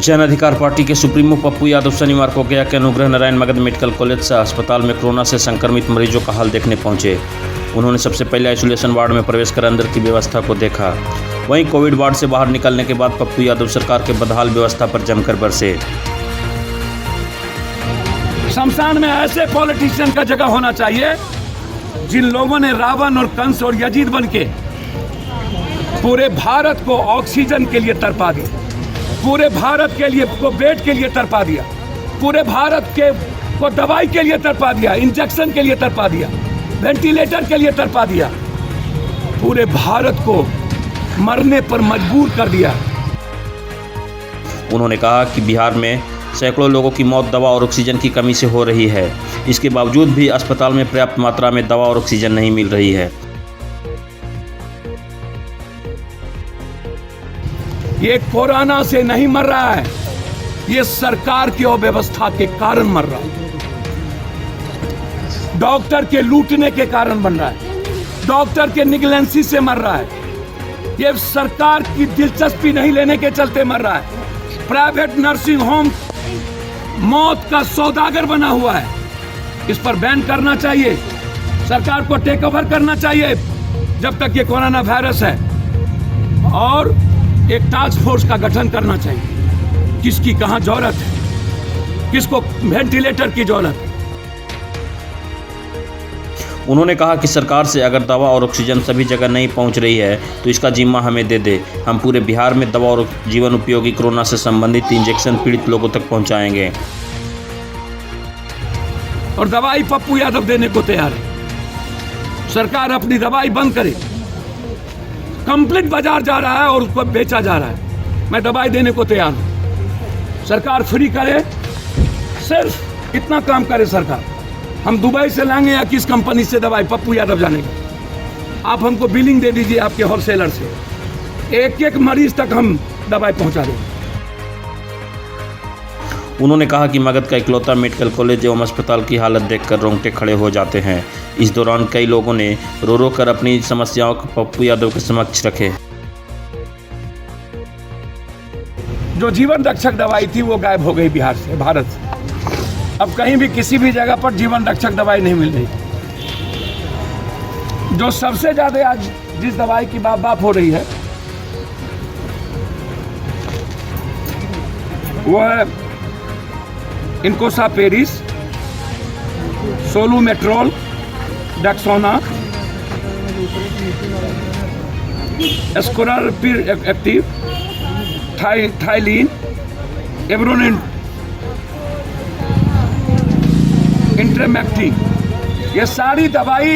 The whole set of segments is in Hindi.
जन अधिकार पार्टी के सुप्रीमो पप्पू यादव शनिवार को गया के अनुग्रह नारायण मगध मेडिकल कॉलेज से अस्पताल में कोरोना से संक्रमित मरीजों का हाल देखने पहुंचे। उन्होंने सबसे पहले आइसोलेशन वार्ड में प्रवेश कर अंदर की व्यवस्था को देखा। वहीं कोविड वार्ड से बाहर निकलने के बाद पप्पू यादव सरकार के बदहाल व्यवस्था पर जमकर बरसे। शमशान में ऐसे पॉलिटिशियन का जगह होना चाहिए जिन लोगों ने रावण और कंस और यजीद बन के पूरे भारत को ऑक्सीजन के लिए तड़पा दिया, पूरे भारत के लिए को बेड के लिए तड़पा दिया, पूरे भारत के को दवाई के लिए तड़पा दिया, इंजेक्शन के लिए तड़पा दिया, वेंटिलेटर के लिए तड़पा दिया, पूरे भारत को मरने पर मजबूर कर दिया। उन्होंने कहा कि बिहार में सैकड़ों लोगों की मौत दवा और ऑक्सीजन की कमी से हो रही है। इसके बावजूद भी अस्पताल में पर्याप्त मात्रा में दवा और ऑक्सीजन नहीं मिल रही है। ये कोरोना से नहीं मर रहा है, ये सरकार की अव्यवस्था के कारण मर रहा है, डॉक्टर के लूटने के कारण बन रहा है, डॉक्टर के निगलेंसी से मर रहा है, ये सरकार की दिलचस्पी नहीं लेने के चलते मर रहा है। प्राइवेट नर्सिंग होम मौत का सौदागर बना हुआ है, इस पर बैन करना चाहिए, सरकार को टेक ओवर करना चाहिए जब तक ये कोरोना वायरस है, और एक टास्क फोर्स का गठन करना चाहिए। किसकी कहाँ जरूरत है, किसको वेंटिलेटर की जरूरत है। उन्होंने कहा कि सरकार से अगर दवा और ऑक्सीजन सभी जगह नहीं पहुंच रही है तो इसका जिम्मा हमें दे दे। हम पूरे बिहार में दवा और जीवन उपयोगी कोरोना से संबंधित इंजेक्शन पीड़ित लोगों तक पहुंचाएंगे। और दवाई पप्पू यादव देने को तैयार है। सरकार अपनी दवाई बंद करे, कंप्लीट बाजार जा रहा है और उसको बेचा जा रहा है। मैं दवाई देने को तैयार हूं, सरकार फ्री करे, सिर्फ इतना काम करे सरकार। हम दुबई से लाएंगे या किस कंपनी से दवाई, पप्पू यादव जानेगा। आप हमको बिलिंग दे दीजिए आपके होलसेलर से, एक एक मरीज तक हम दवाई पहुंचा देंगे। उन्होंने कहा कि मगध का इकलौता मेडिकल कॉलेज एवं अस्पताल की हालत देखकर रोंगटे खड़े हो जाते हैं। इस दौरान कई लोगों ने रो रो कर अपनी समस्याओं को पप्पू यादव के समक्ष रखे। जो जीवन रक्षक दवाई थी वो गायब हो गई बिहार से, भारत से। अब कहीं भी किसी भी जगह पर जीवन रक्षक दवाई नहीं मिल रही। जो सबसे ज्यादा आज जिस दवाई की बात हो रही है वो है इनकोसा पेरिस, सोलूमेट्रोल, डेक्सोना, एस्कोरापिर एक्टिव, थाइलीन, एब्रोनिन, इंट्रेमेक्टिन। ये सारी दवाई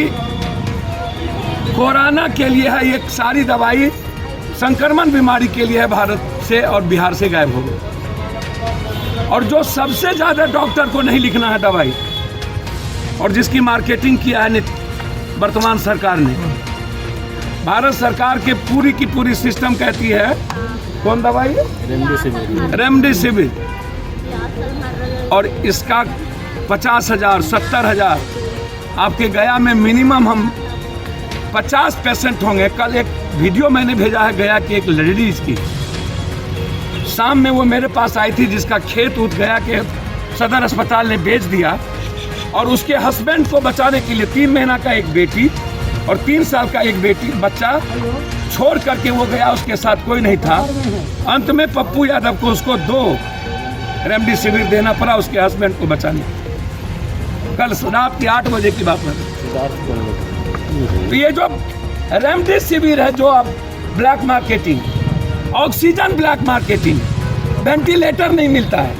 कोरोना के लिए है, ये सारी दवाई संक्रमण बीमारी के लिए है। भारत से और बिहार से गायब हो गई। और जो सबसे ज्यादा डॉक्टर को नहीं लिखना है दवाई और जिसकी मार्केटिंग किया है वर्तमान सरकार ने, भारत सरकार के पूरी की पूरी सिस्टम कहती है कौन दवाई, रेमडेसिविर, और इसका 50,000 70,000 आपके गया में मिनिमम हम 50% होंगे। कल एक वीडियो मैंने भेजा है गया की एक लेडीज की, शाम में वो मेरे पास आई थी जिसका खेत उठ गया के सदर अस्पताल ने बेच दिया, और उसके हस्बैंड को बचाने के लिए 3 महीना का एक बेटी और 3 साल का एक बच्चा छोड़ करके वो गया, उसके साथ कोई नहीं था। अंत में पप्पू यादव को उसको 2 रेमडेसिविर देना पड़ा उसके हस्बैंड को बचाने। कल रात की 8 बजे की बात है। तो ये जो रेमडेसिविर है, जो अब black marketing, oxygen black marketing, ventilator नहीं मिलता है,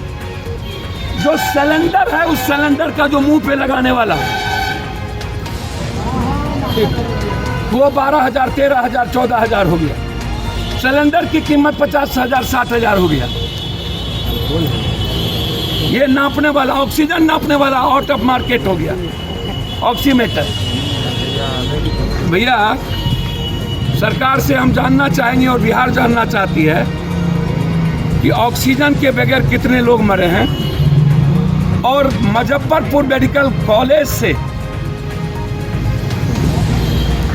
जो सिलेंडर है उस सिलेंडर का जो मुंह पे लगाने वाला वो 12,000 13,000 14,000 हो गया। सिलेंडर की कीमत 50,000 60,000 हो गया। ये नापने वाला, ऑक्सीजन नापने वाला आउट ऑफ मार्केट हो गया, ऑक्सीमीटर। भैया सरकार से हम जानना चाहेंगे और बिहार जानना चाहती है कि ऑक्सीजन के बगैर कितने लोग मरे हैं, और मुजफ्फरपुर मेडिकल कॉलेज से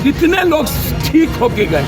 कितने लोग ठीक होके गए।